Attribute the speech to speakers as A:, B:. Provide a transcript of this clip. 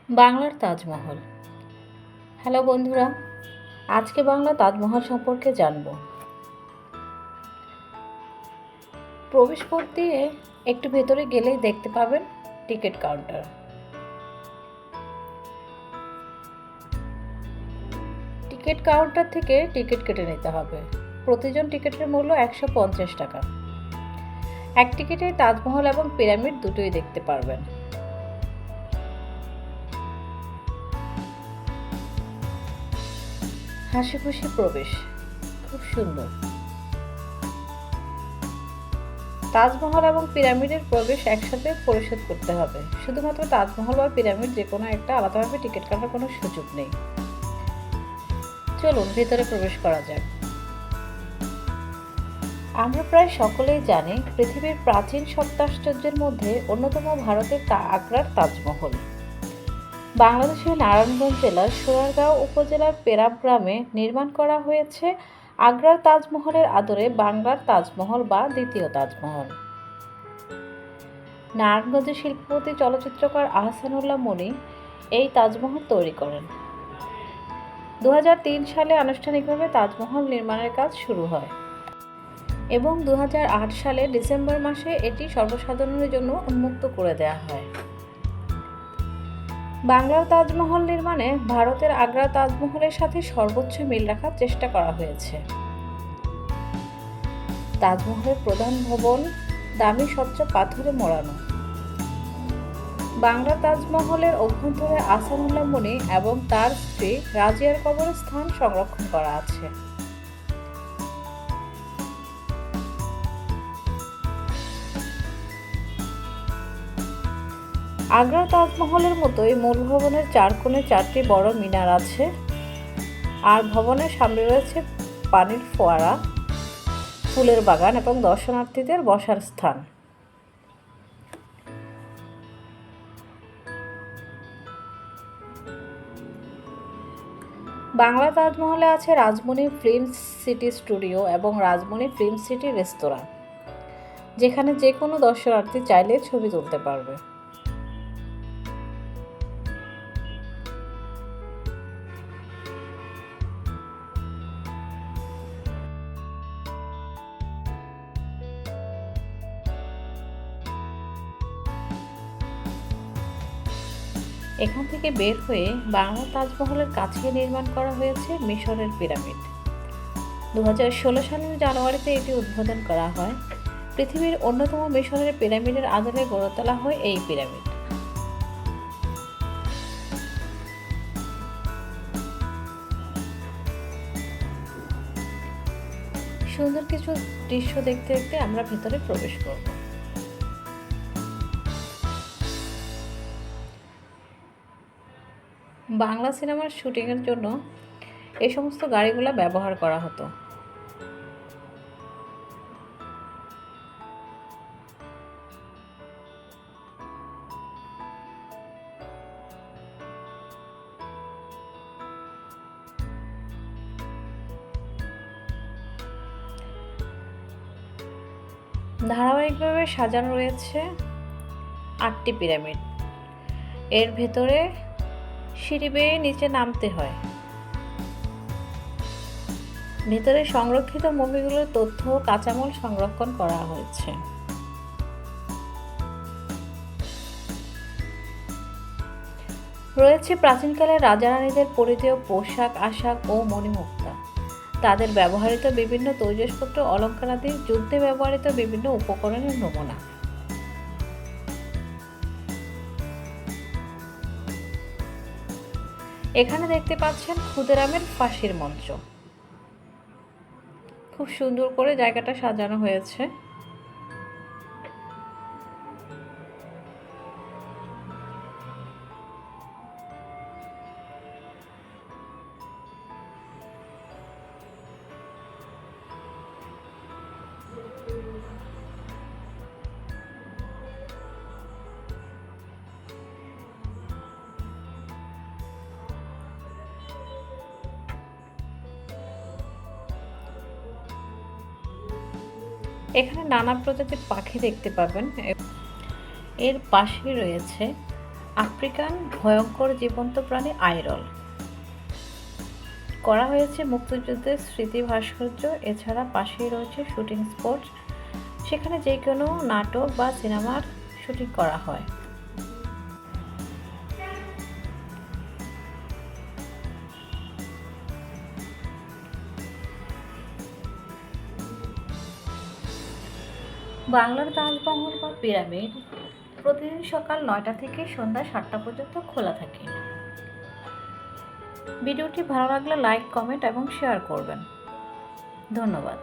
A: বাংলার তাজমহল। হ্যালো বন্ধুরা, আজকে বাংলা তাজমহল সম্পর্কে জানব। প্রবেশ পথ দিয়ে একটু ভেতরে গেলেই দেখতে পাবেন টিকিট কাউন্টার। টিকিট কাউন্টার থেকে টিকিট কেটে নিতে হবে। প্রতিজন টিকিটের মূল্য 150 টাকা। এক টিকিটে তাজমহল এবং পিরামিড দুটোই দেখতে পারবেন। হাসি খুশি প্রবেশ, খুব সুন্দর। তাজমহল এবং পিরামিডের প্রবেশ একসাথে পরিশোধ করতে হবে। শুধুমাত্র তাজমহল বা পিরামিড যে কোনো একটা আলাদাভাবে টিকিট কাটার কোনো সুযোগ নেই। চলুন ভেতরে প্রবেশ করা যাক। আমরা প্রায় সকলেই জানি পৃথিবীর প্রাচীন সপ্তাশ্চর্যের মধ্যে অন্যতম ভারতের আগ্রার তাজমহল। বাংলাদেশের নারায়ণগঞ্জ জেলার সোনারগাঁও উপজেলার পেরাব গ্রামে নির্মাণ করা হয়েছে আগ্রার তাজমহলের আদলে বাংলার তাজমহল বা দ্বিতীয় তাজমহল। নারায়ণগঞ্জের শিল্পপতি চলচ্চিত্রকার আহসানুল্লাহ মনি এই তাজমহল তৈরি করেন। 2003 সালে আনুষ্ঠানিকভাবে তাজমহল নির্মাণের কাজ শুরু হয় এবং 2008 সালের ডিসেম্বর মাসে এটি সর্বসাধারণের জন্য উন্মুক্ত করে দেওয়া হয়। বাংলার তাজমহল নির্মাণে ভারতের আগ্রা তাজমহলের সাথে সর্বোচ্চ মিল রাখার চেষ্টা করা হয়েছে। তাজমহলের প্রধান ভবন দামি স্বচ্ছ পাথরে মোড়ানো। বাংলা তাজমহলের অভ্যন্তরে আহসানুল্লাহ মনি এবং তার স্ত্রী রাজিয়ার কবরের স্থান সংরক্ষণ করা আছে। আগ্রা তাজমহলের মতোই মূল ভবনের চার কোণে 4টি বড় মিনার আছে, আর ভবনের সামনে রয়েছে পানির ফোয়ারা, ফুলের বাগান এবং দর্শনার্থীদের বসার স্থান। বাংলা তাজমহলে আছে রাজমণি ফিল্ম সিটি স্টুডিও এবং রাজমণি ফিল্ম সিটি রেস্তোরাঁ, যেখানে যে কোনো দর্শনার্থী চাইলে ছবি তুলতে পারবে। এখান থেকে বের হয়ে বাংলা তাজমহলের কাছে নির্মাণ করা হয়েছে মিশরের পিরামিড। 2016 সালের জানুয়ারিতে এটি উদ্বোধন করা হয়। পৃথিবীর অন্যতম মিশরের পিরামিডের আদলে গড়ে তোলা হয় এই পিরামিড। সুন্দর কিছু দৃশ্য দেখতে দেখতে আমরা ভেতরে প্রবেশ করব। বাংলা সিনেমার শুটিংয়ের জন্য এই সমস্ত গাড়িগুলো ব্যবহার করা হতো। ধারাবাহিকভাবে সাজানো রয়েছে 8টি পিরামিড। এর ভেতরে সিঁড়ি বেয়ে নিচে নামতে হয়। ভেতরে সংরক্ষিত মমিগুলোর তথ্য ও কাঁচামাল সংরক্ষণ করা হয়েছে। রয়েছে প্রাচীনকালের রাজা রানীদের পরিধেয় পোশাক আশাক ও মণিমুক্তা, তাদের ব্যবহৃত বিভিন্ন তৈজসপত্র, অলঙ্কারাদি, যুদ্ধে ব্যবহৃত বিভিন্ন উপকরণের নমুনা। এখানে দেখতে পাচ্ছেন ক্ষুদিরামের ফাঁসির মঞ্চ। খুব সুন্দর করে জায়গাটা সাজানো হয়েছে। এখানে নানা প্রজাতির পাখি দেখতে পাবেন। এর পাশে রয়েছে আফ্রিকান ভয়ঙ্কর জীবন্ত প্রাণী আইরল করা হয়েছে মুক্তিযুদ্ধের স্মৃতি ভাস্কর্য। এছাড়া পাশেই রয়েছে শুটিং স্পট, সেখানে যে কোনো নাটক বা সিনেমার শুটিং করা হয়। বাংলার তাজমহল বা পিরামিড প্রতিদিন সকাল 9টা থেকে সন্ধ্যা 7টা পর্যন্ত খোলা থাকে। ভিডিওটি ভালো লাগলে লাইক, কমেন্ট এবং শেয়ার করবেন। ধন্যবাদ।